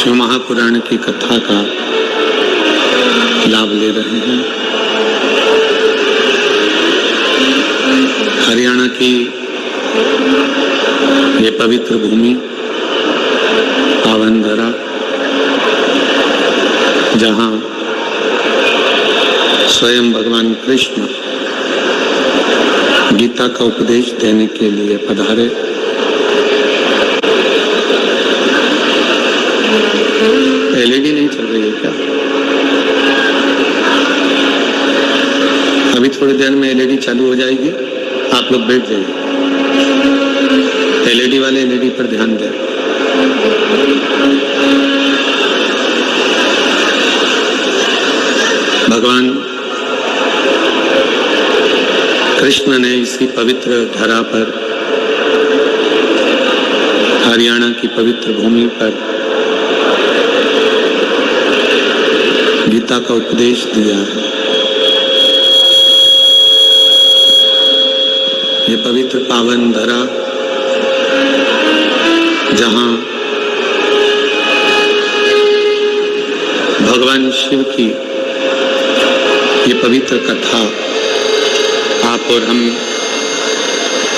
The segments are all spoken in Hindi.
शिव महापुराण की कथा का लाभ ले रहे हैं। हरियाणा की ये पवित्र भूमि, पावन धरा, जहाँ स्वयं भगवान कृष्ण गीता का उपदेश देने के लिए पधारे। एलईडी नहीं चल रही है क्या? अभी थोड़ी देर में एलईडी चालू हो जाएगी, आप लोग बैठ जाइए। एलईडी वाले एलईडी पर ध्यान दें। भगवान कृष्ण ने इसी पवित्र धरा पर, हरियाणा की पवित्र भूमि पर गीता का उपदेश दिया है। ये पवित्र पावन धरा, जहाँ भगवान शिव की ये पवित्र कथा आप और हम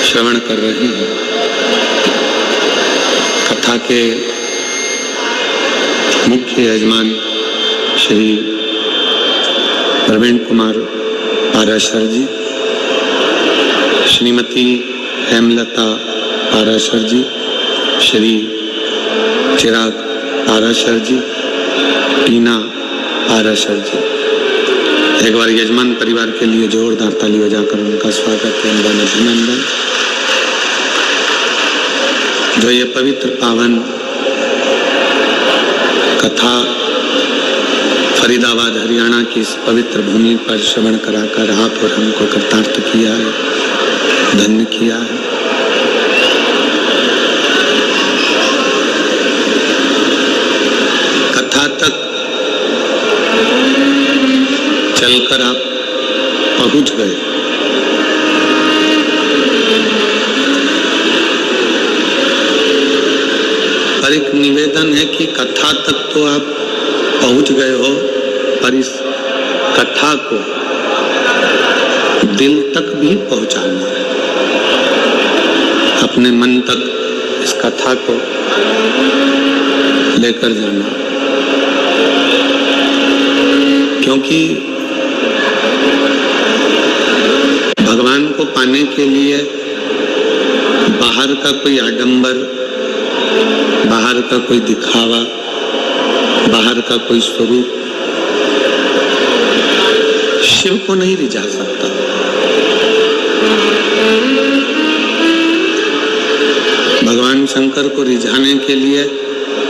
श्रवण कर रहे हैं। कथा के मुख्य यजमान श्री प्रवीण कुमार पाराशर जी, श्रीमती हेमलता पाराशर जी, श्री चिराग पाराशर जी, टीना पाराशर जी। एक बार यजमान परिवार के लिए जोरदार ताली बजाकर उनका स्वागत है, अभिनंदन। जो ये पवित्र पावन कथा फरीदाबाद हरियाणा की इस पवित्र भूमि पर श्रवण कराकर आप और हमको कृतार्थ किया है, धन्य किया है। कथा तक चलकर आप पहुंच गए। पर एक निवेदन है कि कथा तक तो आप पहुंच गए हो, पर इस कथा को दिल तक भी पहुंचाना है, अपने मन तक इस कथा को लेकर जाना। क्योंकि भगवान को पाने के लिए बाहर का कोई आडंबर, बाहर का कोई दिखावा, बाहर का कोई स्वरूप शिव को नहीं रिझा सकता। भगवान शंकर को रिझाने के लिए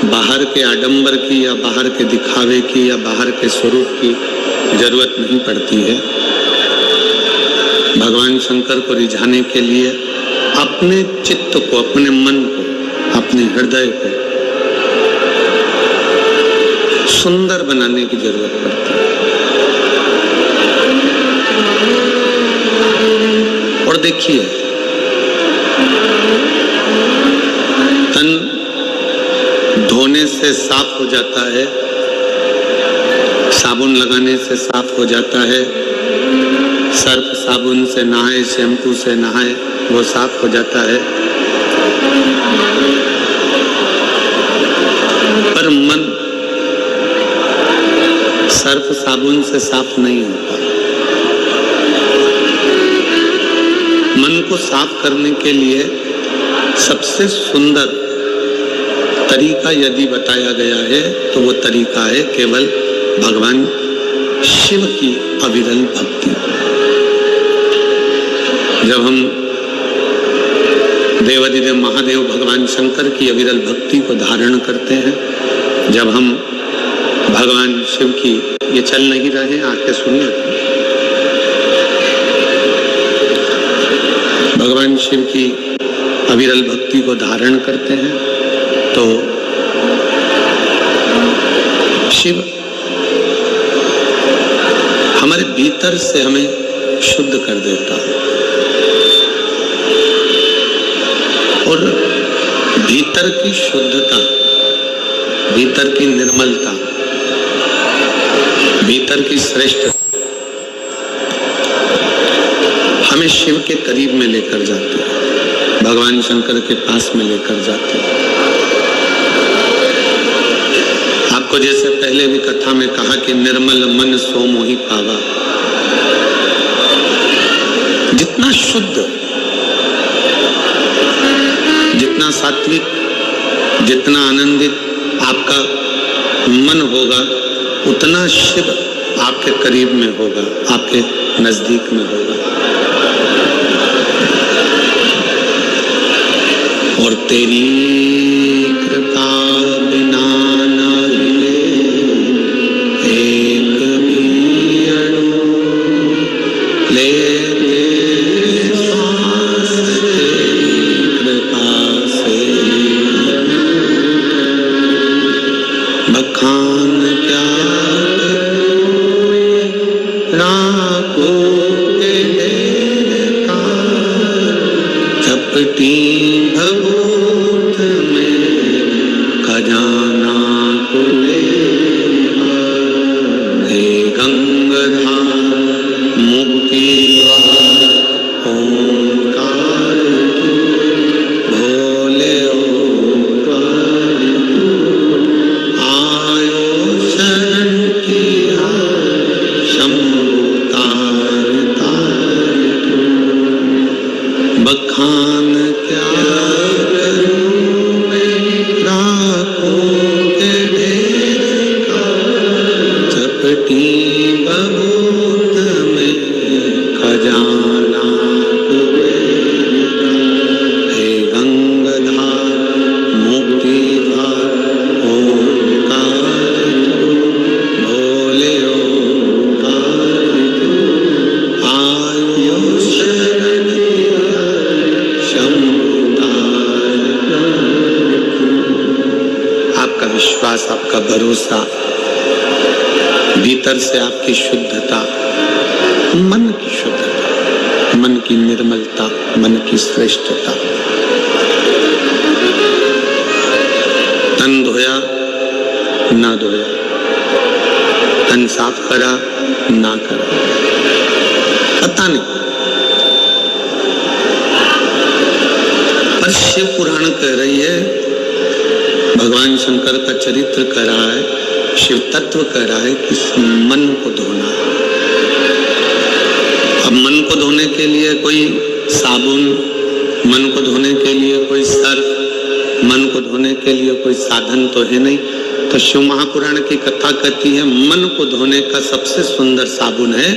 बाहर के आडंबर की या बाहर के दिखावे की या बाहर के स्वरूप की जरूरत नहीं पड़ती है। भगवान शंकर को रिझाने के लिए अपने चित्त को, अपने मन को, अपने हृदय को सुंदर बनाने की जरूरत पड़ती है। और देखिए, तन धोने से साफ हो जाता है, साबुन लगाने से साफ हो जाता है, सर्फ साबुन से नहाए, शैम्पू से नहाए, वो साफ हो जाता है। पर मन सर्फ साबुन से साफ नहीं होता। मन को साफ करने के लिए सबसे सुंदर तरीका यदि बताया गया है तो वो तरीका है केवल भगवान शिव की अविरल भक्ति। जब हम देवाधिदेव महादेव भगवान शंकर की अविरल भक्ति को धारण करते हैं, जब हम भगवान शिव की, ये चल नहीं रहे, आके सुनिए, भगवान शिव की अविरल भक्ति को धारण करते हैं तो शिव हमारे भीतर से हमें शुद्ध कर देता है। और भीतर की शुद्धता भीतर की निर्मलता, भीतर की श्रेष्ठता हमें शिव के करीब में लेकर जाती है, भगवान शंकर के पास में लेकर जाती है। आपको जैसे पहले भी कथा में कहा कि निर्मल मन सो मोहि पावा, जितना शुद्ध, जितना सात्विक, जितना आनंदित आपका मन होगा, उतना शिव आपके करीब में होगा, आपके नजदीक में होगा। और तेरी कृपा बिना न हिले एक भी अणु, लेते श्वास तेरी कृपा से। बखान क्या राखो के ढेर का, चपटी भभूत में खजाना खुले। हे गंगाधार मुक्ति ओंकार तू, भोले ओंकार तू, आयो शरण किया शंभु तार तार तू। बखान क्या करूं मैं राखों के ढेर का, चपटी बबूत में खजाना कुबेर का। हे गंगाधार मुक्तिधार ओंकार तू, भोले ओंकार तू, आयो शरण किया शंभु तार तार तू। आपका विश्वास, आपका भरोसा, भीतर से आपकी शुद्धता, मन की शुद्धता, मन की निर्मलता, मन की श्रेष्ठता। तन धोया ना धोया, तन साफ करा ना करा, पता नहीं, पर शिव पुराण कह रही है, भगवान शंकर का चरित्र कह रहा है, शिव तत्व कह रहा है कि मन को धोना। अब मन को धोने के लिए कोई साबुन, मन को धोने के लिए कोई सर्फ, मन को धोने के लिए कोई साधन तो है नहीं। तो शिव महापुराण की कथा कहती है मन को धोने का सबसे सुंदर साबुन है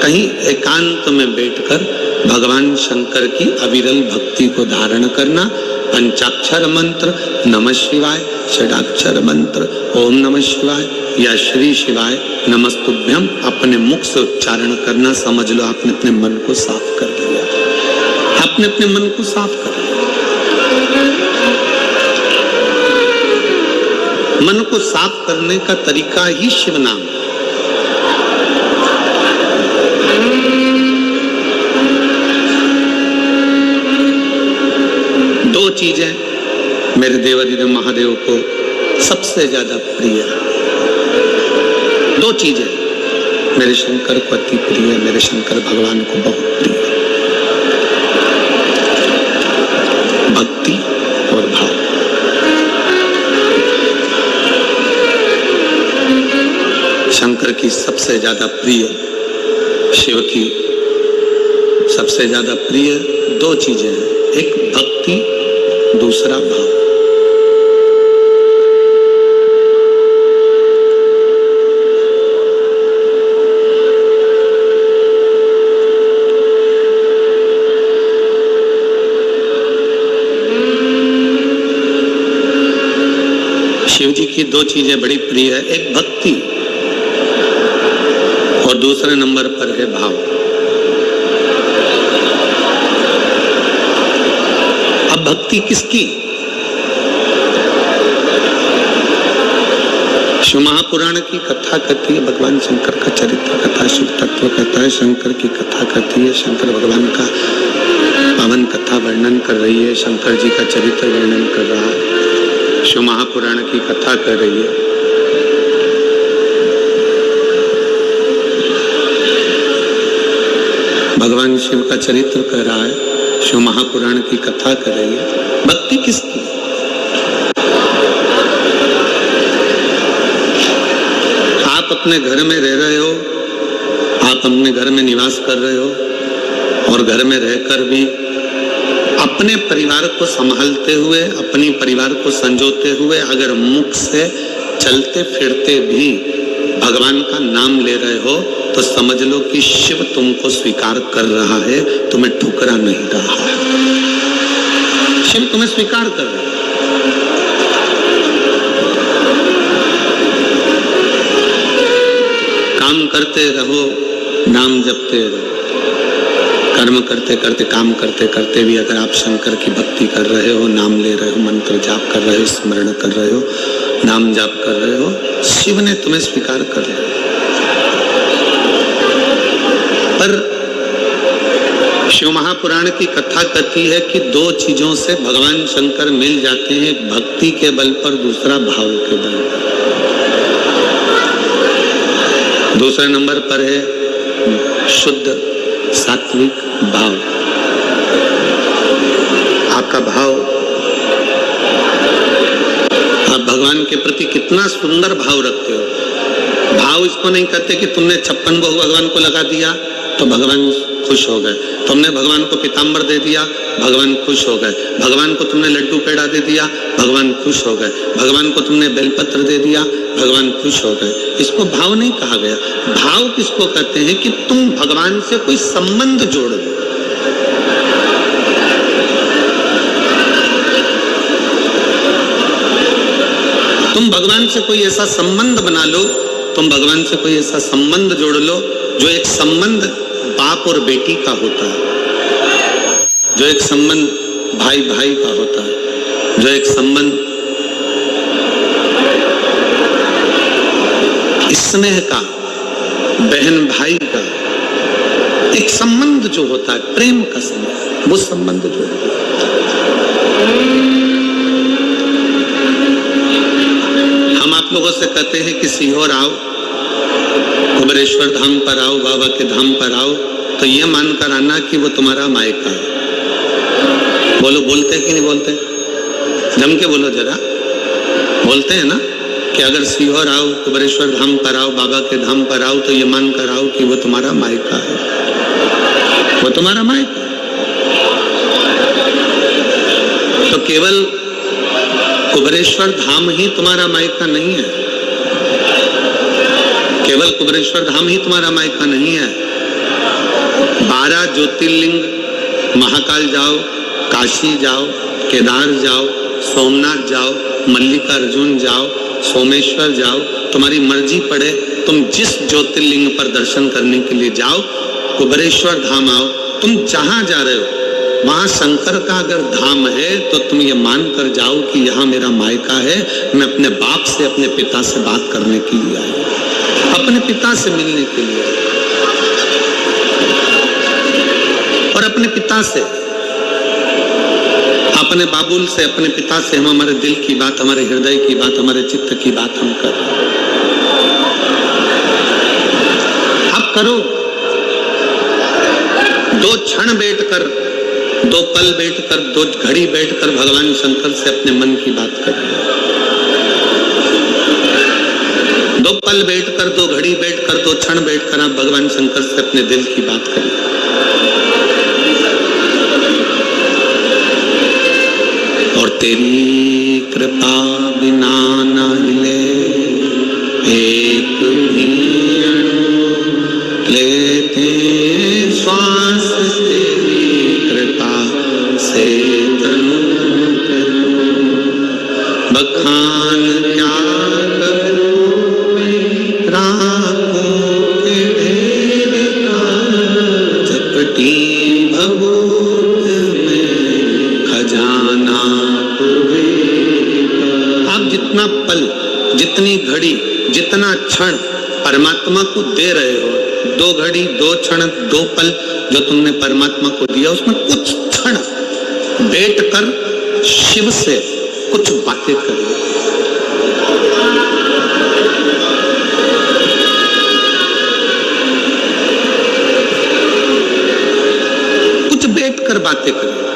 कहीं एकांत में बैठकर भगवान शंकर की अविरल भक्ति को धारण करना। पंचाक्षर मंत्र नमः शिवाय, षडाक्षर मंत्र ओम नमः शिवाय या श्री शिवाय नमस्तुभ्यम अपने मुख से उच्चारण करना। समझ लो आपने अपने मन को साफ कर लिया, आपने अपने मन को साफ कर लिया। मन को साफ करने का तरीका ही शिव नाम है। दो चीजें मेरे देवादिदेव महादेव को सबसे ज्यादा प्रिय है, दो चीजें मेरे शंकर को अति प्रिय है, मेरे शंकर भगवान को बहुत प्रिय है, भक्ति और भाव। शंकर की सबसे ज्यादा प्रिय, शिव की सबसे ज्यादा प्रिय दो चीजें हैं, एक भक्ति, दूसरा भाव। शिव जी की दो चीजें बड़ी प्रिय है, एक भक्ति और दूसरे नंबर पर है भाव। अब भक्ति किसकी? शिव महापुराण की कथा कहती है, भगवान शंकर का चरित्र कथा, शिव तत्व कहता है, शंकर की कथा कहती है, शंकर भगवान का पावन कथा वर्णन कर रही है, शंकर जी का चरित्र वर्णन कर रहा है। शिव महापुराण की कथा कर रही है। भगवान शिव का चरित्र कर रहा है, शिव महापुराण की कथा कर रही है। भक्ति किसकी? आप अपने घर में रह रहे हो, आप अपने घर में निवास कर रहे हो और घर में रहकर भी अपने परिवार को संभालते हुए, अपनी परिवार को संजोते हुए अगर मुख से चलते फिरते भी भगवान का नाम ले रहे हो तो समझ लो कि शिव तुमको स्वीकार कर रहा है, तुम्हें ठुकरा नहीं रहा है। शिव तुम्हें स्वीकार कर रहा है। काम करते रहो, नाम जपते रहो। कर्म करते करते, काम करते करते भी अगर आप शंकर की भक्ति कर रहे हो, नाम ले रहे हो, मंत्र जाप कर रहे हो, स्मरण कर रहे हो, नाम जाप कर रहे हो, शिव ने तुम्हें स्वीकार कर लिया। पर शिव महापुराण की कथा कहती है कि दो चीजों से भगवान शंकर मिल जाते हैं, एक भक्ति के बल पर, दूसरा भाव के बल पर। दूसरे नंबर पर है शुद्ध सात्विक भाव। आपका भाव, आप भगवान के प्रति कितना सुंदर भाव रखते हो। भाव इसको नहीं कहते कि तुमने 56 भोग भगवान को लगा दिया तो भगवान खुश हो गए, तुमने भगवान को पीताम्बर दे दिया, भगवान खुश हो गए, भगवान को तुमने लड्डू पेड़ा दे दिया, भगवान खुश हो गए, भगवान को तुमने बेलपत्र दे दिया, भगवान खुश हो गए। इसको भाव नहीं कहा गया। भाव किसको कहते हैं कि तुम भगवान से कोई संबंध जोड़ दो। तुम भगवान से कोई ऐसा संबंध बना लो, तुम भगवान से कोई ऐसा संबंध जोड़ लो जो एक संबंध बाप और बेटी का होता है, जो एक संबंध भाई भाई का होता है, जो एक संबंध स्नेह का, बहन भाई का, एक संबंध जो होता है, प्रेम का संबंध, वो संबंध जो होता है। हम आप लोगों से कहते हैं कि सीहोर आओ, कुबेरेश्वर धाम पर आओ, बाबा के धाम पर आओ, तो ये मानकर आना कि वो तुम्हारा मायका है। बोलो, बोलते कि नहीं बोलते? जम के बोलो जरा, बोलते हैं ना कि अगर सीहोर आओ, कुबेरेश्वर धाम पर आओ, बाबा के धाम पर आओ, तो ये मानकर आओ कि वो तुम्हारा मायका है, वो तुम्हारा मायका। तो केवल कुबेरेश्वर धाम ही तुम्हारा मायका नहीं है, केवल कुबेरेश्वर धाम ही तुम्हारा मायका नहीं है। 12 ज्योतिर्लिंग, महाकाल जाओ, काशी जाओ, केदार जाओ, सोमनाथ जाओ, मल्लिकार्जुन जाओ, सोमेश्वर जाओ, तुम्हारी मर्जी पड़े, तुम जिस ज्योतिर्लिंग पर दर्शन करने के लिए जाओ, कुबेरेश्वर धाम आओ, तुम जहां जा रहे हो वहां शंकर का अगर धाम है तो तुम ये मान कर जाओ कि यहाँ मेरा मायका है, मैं अपने बाप से, अपने पिता से बात करने के लिए आया, अपने पिता से मिलने के लिए, और अपने पिता से, अपने बाबुल से, अपने पिता से हम हमारे दिल की बात, हमारे हृदय की बात, हमारे चित्त की बात हम कर रहे हैं। अब करो, 2 क्षण बैठकर, 2 पल बैठकर, 2 घड़ी बैठकर भगवान शंकर से अपने मन की बात करें। 2 पल बैठकर, 2 घड़ी बैठकर, 2 क्षण बैठकर आप भगवान शंकर से अपने दिल की बात करें। और तेरी कृपा बिना न हिले एक भी लेते श्वास, तेरी कृपा से तनु बखान क्या करूं मैं, राखों के ढेर का चपटी भभूत में खजाना। आप जितना पल, जितनी घड़ी, जितना क्षण परमात्मा को दे रहे हो, 2 घड़ी, 2 क्षण, 2 पल जो तुमने परमात्मा को दिया, उसमें कुछ क्षण बैठकर शिव से कुछ बातें करिए। कुछ बैठकर बातें करिए।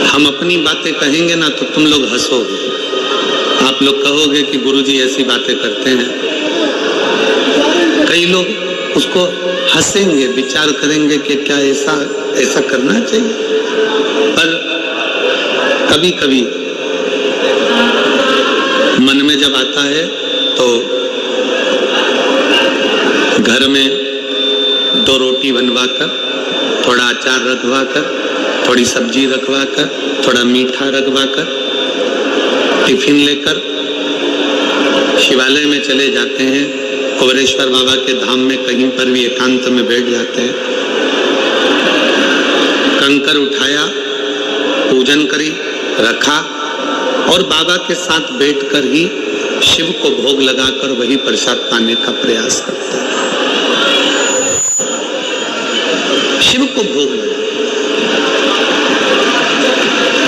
हम अपनी बातें कहेंगे ना तो तुम लोग हंसोगे, आप लोग कहोगे कि गुरुजी ऐसी बातें करते हैं। कई लोग उसको हंसेंगे, विचार करेंगे कि क्या ऐसा करना चाहिए। पर कभी कभी मन में जब आता है तो घर में 2 रोटी बनवाकर, थोड़ा अचार रखवाकर, थोड़ी सब्जी रखवाकर, थोड़ा मीठा रखवाकर, टिफिन लेकर शिवालय में चले जाते हैं। कुबेरेश्वर बाबा के धाम में कहीं पर भी एकांत में बैठ जाते हैं। कंकर उठाया, पूजन करी, रखा और बाबा के साथ बैठकर ही शिव को भोग लगाकर वही प्रसाद पाने का प्रयास करते हैं। शिव को भोग लगा।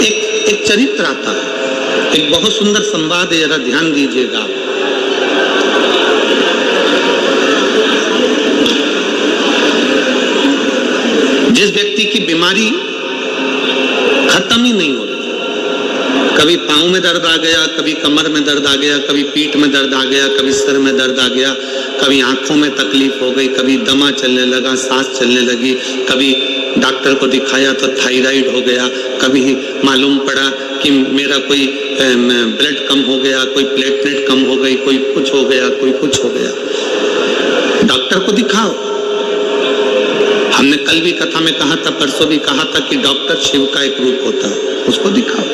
एक चरित्र आता है, एक बहुत सुंदर संवाद है, जरा ध्यान दीजिएगा। जिस व्यक्ति की बीमारी खत्म ही नहीं हो रही, कभी पांव में दर्द आ गया, कभी कमर में दर्द आ गया, कभी पीठ में दर्द आ गया, कभी सिर में दर्द आ गया, कभी आंखों में तकलीफ हो गई, कभी दमा चलने लगा, सांस चलने लगी, कभी डॉक्टर को दिखाया तो थायराइड हो गया, कभी मालूम पड़ा कि मेरा कोई ब्लड कम हो गया, कोई प्लेटलेट कम हो गई, कोई कुछ हो गया, कोई कुछ हो गया। डॉक्टर को दिखाओ। हमने कल भी कथा में कहा था, परसों भी कहा था कि डॉक्टर शिव का एक रूप होता है, उसको दिखाओ।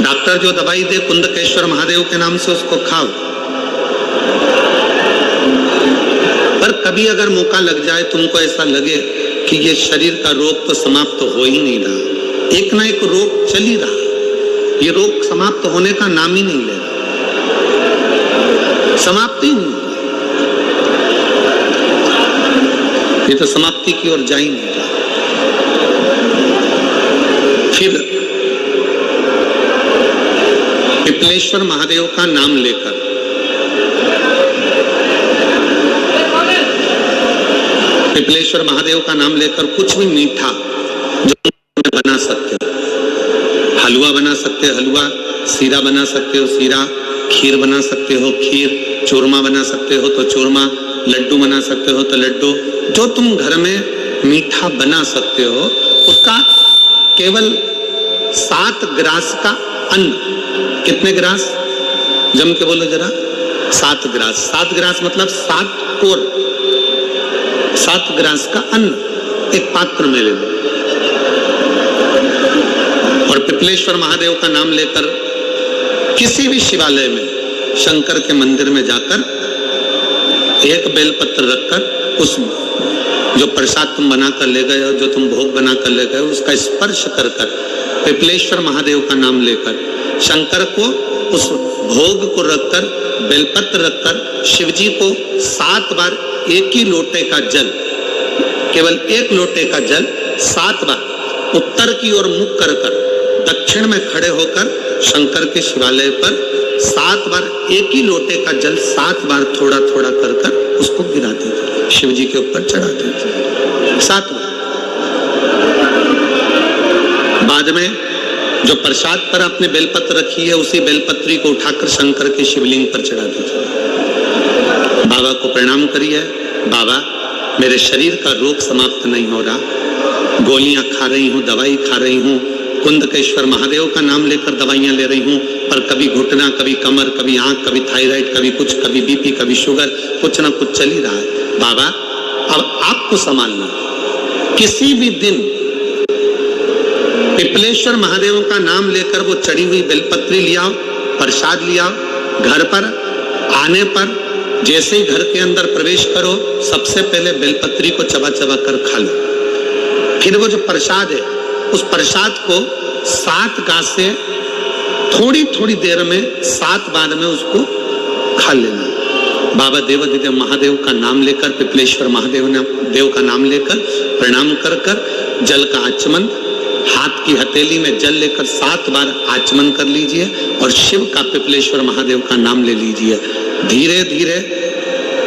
डॉक्टर जो दवाई दे कुंदकेश्वर महादेव के नाम से, उसको खाओ। पर कभी अगर मौका लग जाए, तुमको ऐसा लगे कि ये शरीर का रोग तो समाप्त हो ही नहीं रहा, एक ना एक रोग चल ही रहा, ये रोग समाप्त होने का नाम ही नहीं ले रहा, समाप्त ही नहीं, ये तो समाप्ति की ओर जा ही नहीं रहा। फिर पिपलेश्वर महादेव का नाम लेकर पिपलेश्वर महादेव का नाम लेकर कुछ भी मीठा जो बना सकते हो, हलवा बना सकते हो, हलवा, सीरा बना सकते हो, सीरा, खीर बना सकते हो, खीर, चूरमा बना सकते हो तो चूरमा, लड्डू बना सकते हो तो लड्डू, जो तुम घर में मीठा बना सकते हो, उसका केवल 7 ग्रास का अन्न। कितने ग्रास? जम के बोलो जरा। 7 ग्रास। 7 ग्रास मतलब 7 कोर, 7 ग्रास का अन्न एक पात्र में ले लो और पिपलेश्वर महादेव का नाम लेकर किसी भी शिवालय में, शंकर के मंदिर में जाकर एक बेलपत्र रखकर उस जो प्रसाद तुम बना कर ले गए हो, जो तुम भोग बना कर ले गए हो, उसका स्पर्श कर कर पिपलेश्वर महादेव का नाम लेकर शंकर को उस भोग को रखकर, बेलपत्र रखकर शिव जी को 7 बार एक ही लोटे का जल, केवल एक लोटे का जल 7 बार उत्तर की ओर मुख कर कर दक्षिण में खड़े होकर शंकर के शिवालय पर 7 बार एक ही लोटे का जल 7 बार थोड़ा थोड़ा कर कर उसको गिरा दीजिए, शिव जी के ऊपर चढ़ा दीजिए 7 बार। बाद में जो प्रसाद पर आपने बेलपत्र रखी है, उसी बेलपत्री को उठाकर शंकर के शिवलिंग पर चढ़ा दीजिए। बाबा को प्रणाम करिए, बाबा मेरे शरीर का रोग समाप्त नहीं हो रहा, गोलियां खा रही हूँ, दवाई खा रही हूँ, कुंदकेश्वर महादेव का नाम लेकर दवाइयां ले रही हूँ, पर कभी घुटना, कभी कमर, कभी आंख, कभी थायराइड, कभी कुछ, कभी बीपी, कभी शुगर, कुछ ना कुछ चल ही रहा है। बाबा अब आपको संभालना। किसी भी दिन पिपलेश्वर महादेव का नाम लेकर वो चढ़ी हुई बेलपत्री लियाओ, प्रसाद लियाओ, घर पर आने पर जैसे ही घर के अंदर प्रवेश करो, सबसे पहले बेलपत्री को चबा चबा कर खा लो। फिर वो जो प्रसाद है, उस प्रसाद को 7 गांस से थोड़ी थोड़ी देर में 7 बार में उसको खा लेना। बाबा देवाधिदेव महादेव का नाम लेकर, पिपलेश्वर देव का नाम लेकर प्रणाम कर कर जल का आचमन, हाथ की हथेली में जल लेकर 7 बार आचमन कर लीजिए और शिव का, पिपलेश्वर महादेव का नाम ले लीजिए। धीरे धीरे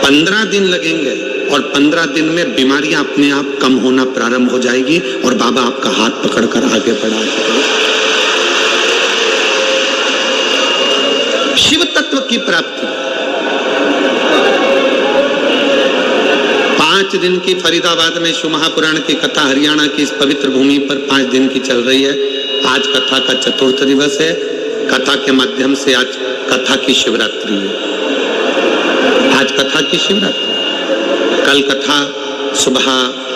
15 दिन लगेंगे और 15 दिन में बीमारियां अपने आप कम होना प्रारंभ हो जाएगी और बाबा आपका हाथ पकड़कर आगे बढ़ा देंगे। शिव तत्व की प्राप्ति। 5 दिन की फरीदाबाद में शिव महापुराण की कथा हरियाणा की इस पवित्र भूमि पर 5 दिन की चल रही है। आज कथा का 4th दिवस है। कथा के माध्यम से आज कथा की शिवरात्रि है। आज कथा की शिवरात्रि। कल कथा सुबह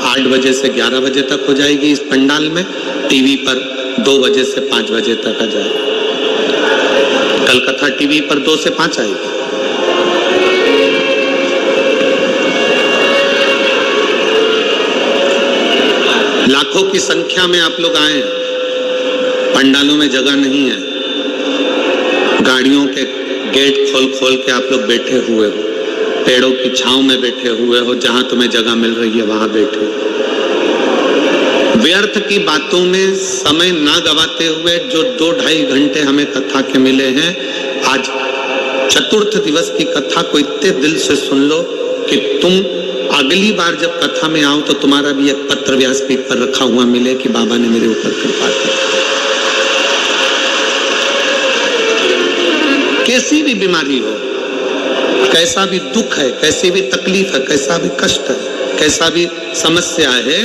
8 बजे से 11 बजे तक हो जाएगी इस पंडाल में। टीवी पर 2 बजे से 5 बजे तक आ जाएगी। कल कथा टीवी पर 2 से 5 आएगी। लाखों की संख्या में आप लोग आए। पंडालों में जगह नहीं है। गाड़ियों के गेट खोल खोल के आप लोग बैठे हुए हो। पेड़ों की छांव में बैठे हुए हो। जहां तुम्हें जगह मिल रही है वहां बैठे। व्यर्थ की बातों में समय ना गवाते हुए जो 2-2.5 घंटे हमें कथा के मिले हैं, आज 4th दिवस की कथा को इतने दिल से सुन लो कि तुम अगली बार जब कथा में आओ तो तुम्हारा भी एक पत्र व्यासपीठ पर रखा हुआ मिले कि बाबा ने मेरे ऊपर कृपा की। कैसी भी बीमारी हो, कैसा भी दुख है, कैसी भी तकलीफ है, कैसा भी कष्ट है, कैसा भी समस्या है,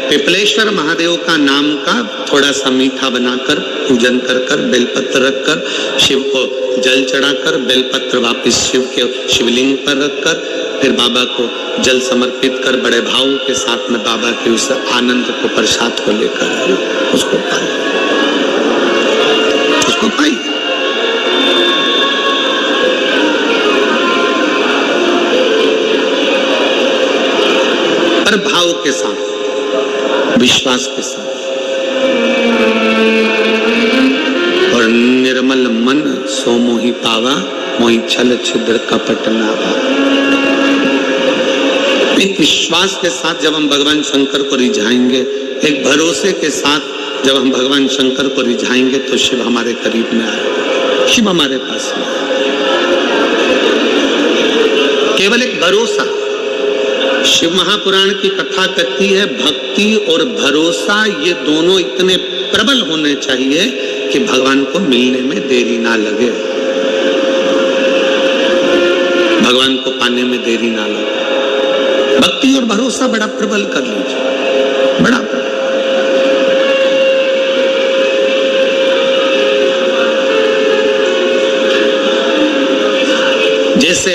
पिपलेश्वर महादेव का नाम का थोड़ा सा मीठा बनाकर पूजन कर कर बेलपत्र रखकर शिव को जल चढ़ाकर बेलपत्र वापस शिव के शिवलिंग पर रखकर फिर बाबा को जल समर्पित कर बड़े भाव के साथ में बाबा के उस आनंद को, प्रसाद को लेकर उसको पाइए, उसको पाइए। पर भाव के साथ, विश्वास के साथ और निर्मल मन सो मोहि पावा, मोहि छल छिद्र कपट नावा। एक विश्वास के साथ जब हम भगवान शंकर को रिझाएंगे, एक भरोसे के साथ जब हम भगवान शंकर को रिझाएंगे तो शिव हमारे करीब में आएगा, शिव हमारे पास में केवल एक भरोसा। शिव महापुराण की कथा कहती है भक्ति और भरोसा ये दोनों इतने प्रबल होने चाहिए कि भगवान को मिलने में देरी ना लगे, भगवान को पाने में देरी ना लगे। भक्ति और भरोसा बड़ा प्रबल कर लीजिए, बड़ा प्रबल। जैसे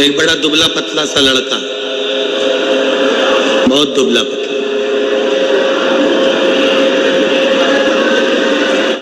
एक बड़ा दुबला पतला सा लड़का, बहुत दुबला पतला,